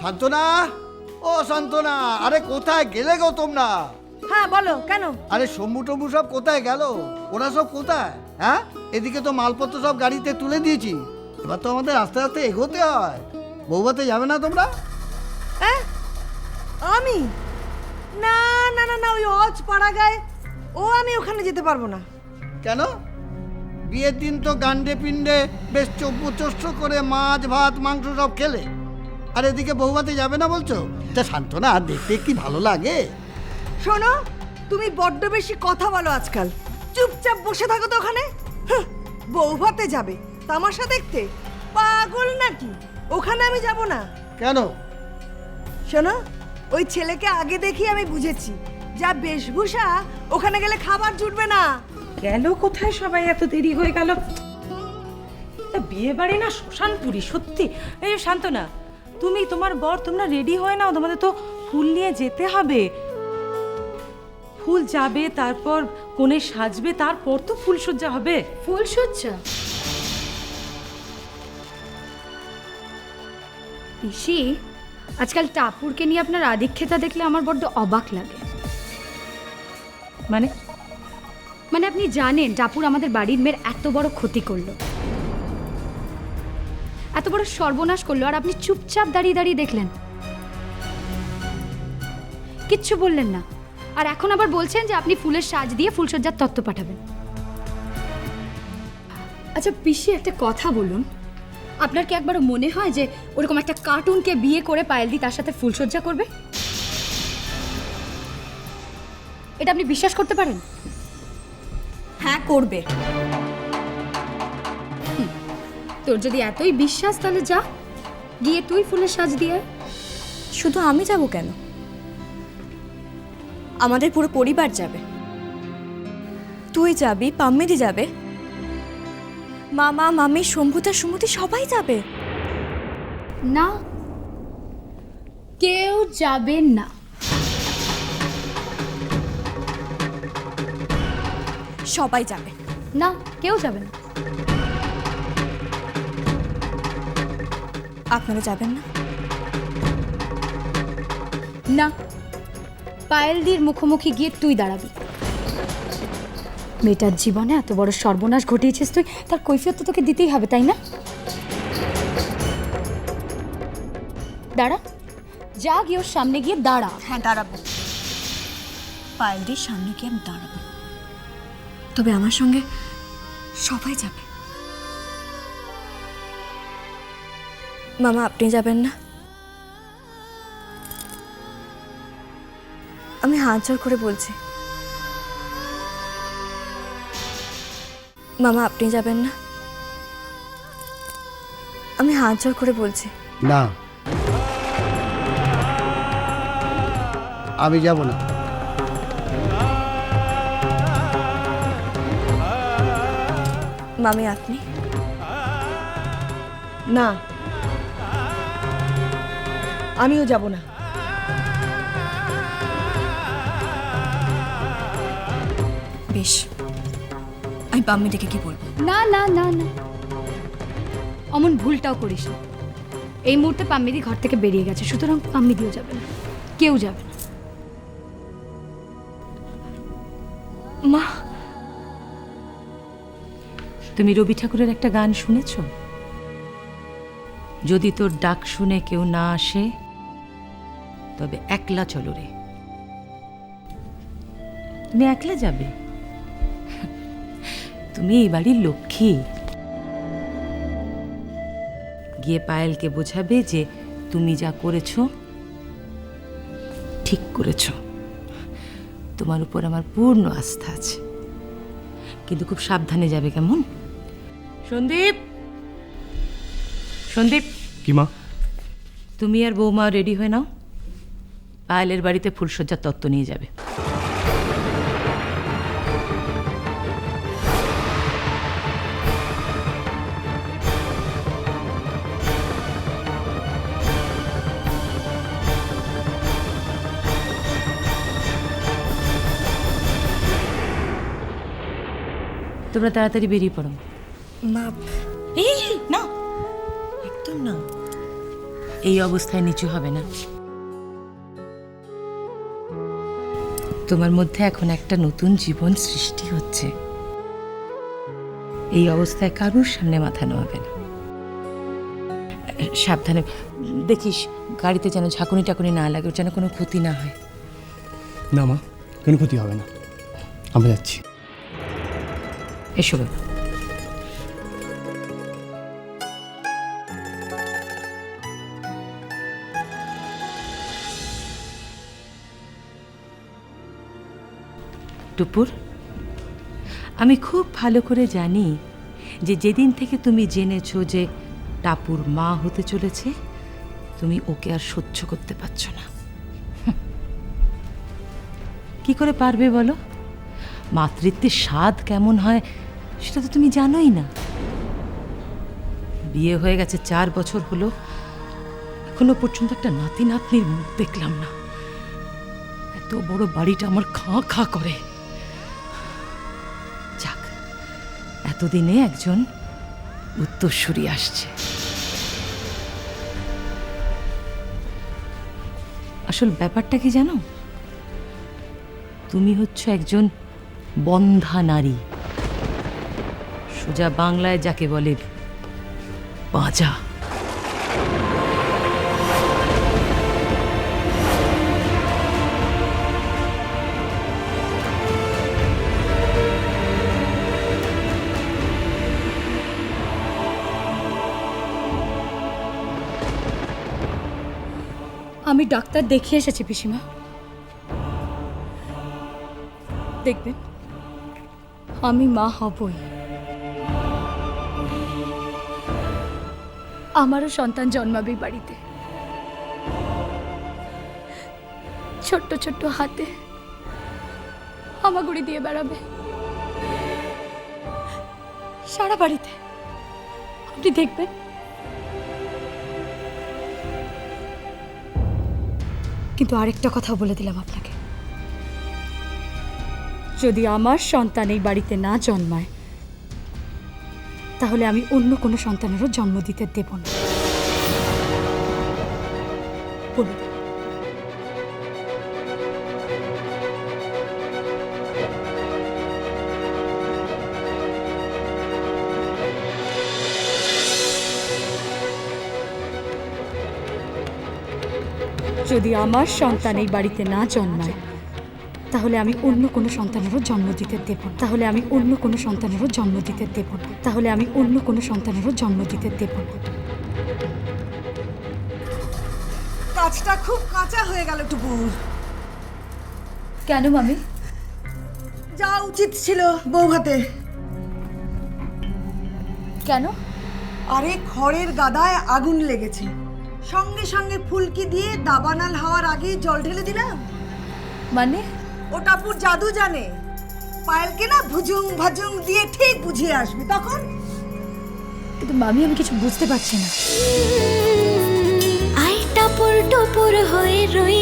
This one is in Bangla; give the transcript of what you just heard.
শান্তনা, ও শান্তনা, আরে কোথায় গেলে গো তোমরা? হ্যাঁ বলো, কেন? আরে শম্ভু টম্ভু সব কোথায় গেল? ওরা সব কোথায়? হ্যাঁ, এদিকে তো মালপত্র সব গাড়িতে তুলে দিয়েছি, এবার তো আমাদের আস্তে আস্তে এগোতে হয়। বৌভাতে যাবে না তোমরা? হ্যাঁ আমি না না না না, ওই অজ পাড়া গায়ে ও, আমি ওখানে যেতে পারবো না। কেন? বিয়ের দিন তো গান্ডে পিণ্ডে বেশ চব্বচষ্ট করে মাছ ভাত মাংস সব খেলে, আর এদিকে বৌভাতে যাবে না বলছো? তা শান্তনা, দেখতে কি ভালো লাগে? শোনো, তুমি বড্ড বেশি কথা বলো আজকাল। চুপচাপ বসে থাকো তো ওখানে। বউ ভাতে যাবে তামাশা দেখতে? পাগল নাকি? ওখানে আমি যাব না। কেন? শোনো, ওই ছেলেকে আগে দেখি আমি বুঝেছি, যা বেশভূষা, ওখানে গেলে খাবার জুটবে না। গেল কোথায় সবাই? এত দেরি হয়ে গেল। তা বিয়ে বাড়ি না শ্মশানপুরি? সত্যি। এই শান্তনা, তুমি তোমার বর তোমরা রেডি হয়ে নাও, তোমাদের তো ফুল নিয়ে যেতে হবে। ফুল যাবে, তারপর কোণে সাজবে, তারপর তো ফুলসজ্জা হবে। ফুলসজ্জা? পিসি, আজকাল টাপুরকে নিয়ে আপনার আধিক্যতা দেখলে আমার বড্ড অবাক লাগে। মানে? মানে আপনি জানেন টাপুর আমাদের বাড়ির মেয়ের এত বড় ক্ষতি করলো, এত বড় সর্বনাশ করলো, আর আপনি চুপচাপ দাঁড়িয়ে দাঁড়িয়ে দেখলেন, কিচ্ছু বললেন না। আর এখন আবার বলছেন যে আপনি ফুলের সাজ দিয়ে ফুলসজ্জার তত্ত্ব পাঠাবেন। আচ্ছা পিসি, একটা কথা বলুন, আপনার কি একবারও মনে হয় যে ওরকম একটা কার্টুনকে বিয়ে করে পায়েলদি তার সাথে ফুলসজ্জা করবে? এটা আপনি বিশ্বাস করতে পারেন? হ্যাঁ করবে। তোর যদি এতই বিশ্বাস, তাহলে যা গিয়ে তুই ফুলের সাজ দিয়ে। শুধু আমি যাব কেন? আমাদের পুরো পরিবার যাবে। তুই যাবি, পাম্মিদি যাবে, মামা মামি শম্ভুতা সুমতি সবাই যাবে। না, কেউ যাবে না। সবাই যাবে। না, কেউ যাবে না। আপনারা যাবেন না? না, পায়েলদির মুখোমুখি গিয়ে তুই দাঁড়াবি। মেয়েটার জীবনে এত বড় সর্বনাশ ঘটিয়েছিস তুই, তার কৈফিয়ত তো তোকে দিতেই হবে, তাই না? দাঁড়া, যা গিয়ে ওর সামনে গিয়ে দাঁড়া। হ্যাঁ দাঁড়াবো, পায়েলদির সামনে গিয়ে আমি দাঁড়াবো, তবে আমার সঙ্গে সবাই যাবে। মামা আপনি যাবেন না? আমি হাত জোর করে বলছি, মামা আপনি যাবেন না? আমি হাত জোর করে বলছি। না, আমি যাব না। মামি আপনি? না, আমিও যাব না। বেশ, আমি পাম্মি দেখে কি বলবো? না না না না, অমন ভুলটাও করিস না। এই মুহূর্তে পাম্মিদি ঘর থেকে বেরিয়ে গেছে, সুতরাং পাম্মিদিও যাবে না, কেউ যাবে না। মা, তুমি রবি ঠাকুরের একটা গান শুনেছ? যদি তোর ডাক শুনে কেউ না আসে, তবে একলা চলো রে। তুমি একলা যাবে? তুমি এই বাড়ির লক্ষ্মী। গিয়ে পায়েলকে বোঝাবে যে তুমি যা করেছ ঠিক করেছ, তোমার উপর আমার পূর্ণ আস্থা আছে। কিন্তু খুব সাবধানে যাবে, কেমন? সন্দীপ, সন্দীপ। কি মা? তুমি আর বৌমা রেডি হয়ে নাও, পায়েলের বাড়িতে ফুলসজ্জার তত্ত্ব নিয়ে যাবে। তোমরা তাড়াতাড়ি বেরিয়ে পড়ো। মা এই না, একদম না। এই অবস্থায় নিচু হবে না। তোমার মধ্যে এখন একটা নতুন জীবন সৃষ্টি হচ্ছে। এই অবস্থায় কারুর সামনে মাথা নোয়াবে না। সাবধানে দেখিস, গাড়িতে যেন ঝাঁকুনি টাকুনি না লাগে, ওর যেন কোনো ক্ষতি না হয়। না মা, কোনো ক্ষতি হবে না, আমরা যাচ্ছি। এসো বাবা। টুপুর, আমি খুব ভালো করে জানি যে যেদিন থেকে তুমি জেনেছো যে টাপুর মা হতে চলেছে, তুমি ওকে আর সহ্য করতে পারছো না। কি করে পারবে বলো? মাতৃত্বের স্বাদ কেমন হয় সেটা তো তুমি জানোই না। বিয়ে হয়ে গেছে 4 বছর হলো, এখনো পর্যন্ত একটা নাতি নাতনির মুখ দেখলাম না। এত বড় বাড়িটা আমার খাঁ খাঁ করে। যাক, এতদিনে একজন উত্তরসূরি আসছে। আসল ব্যাপারটা কি জানো? তুমি হচ্ছ একজন বন্ধা নারী, সোজা বাংলায় যাকে বলে বাঁচা। আমি ডাক্তার দেখিয়ে এসেছি পিসিমা। দেখবেন আমি মা হবই। আমারও সন্তান জন্মাবে বাড়িতে, ছোট্ট ছোট্ট হাতে হামাগুড়ি দিয়ে বেড়াবে সারা বাড়িতে। আপনি দেখবেন। কিন্তু আরেকটা কথা বলে দিলাম আপনাকে, যদি আমার সন্তান এই বাড়িতে না জন্মায়, তাহলে আমি অন্য কোনো সন্তানেরও জন্ম দিতে দেব না। বলুন। যদি আমার সন্তান এই বাড়িতে না জন্মায়, তাহলে আমি অন্য কোনো সন্তানেরও জন্ম দিতে দেব না। তাহলে আমি অন্য কোনো সন্তানেরও জন্ম দিতে দেব না। তাহলে আমি অন্য কোনো সন্তানেরও জন্ম দিতে দেব না। কাজটা খুব কাঁচা হয়ে গেল টুকুর। কেন মামি? যা উচিত ছিল বৌভাতে। কেন? আরে খড়ের গাদায় আগুন লেগেছে, সঙ্গে সঙ্গে ফুলকি দিয়ে দাবানাল হওয়ার আগেই জল ঢেলে দিলাম। মানে? ও টাপুর জাদু জানে, পায়েলকে না ভুজুং ভাজুং দিয়ে ঠিক বুঝিয়ে আসবে তখন। কিন্তু মামি আমি কিছু বুঝতে পারছি না। আই টাপুর টুপুর হয়ে রই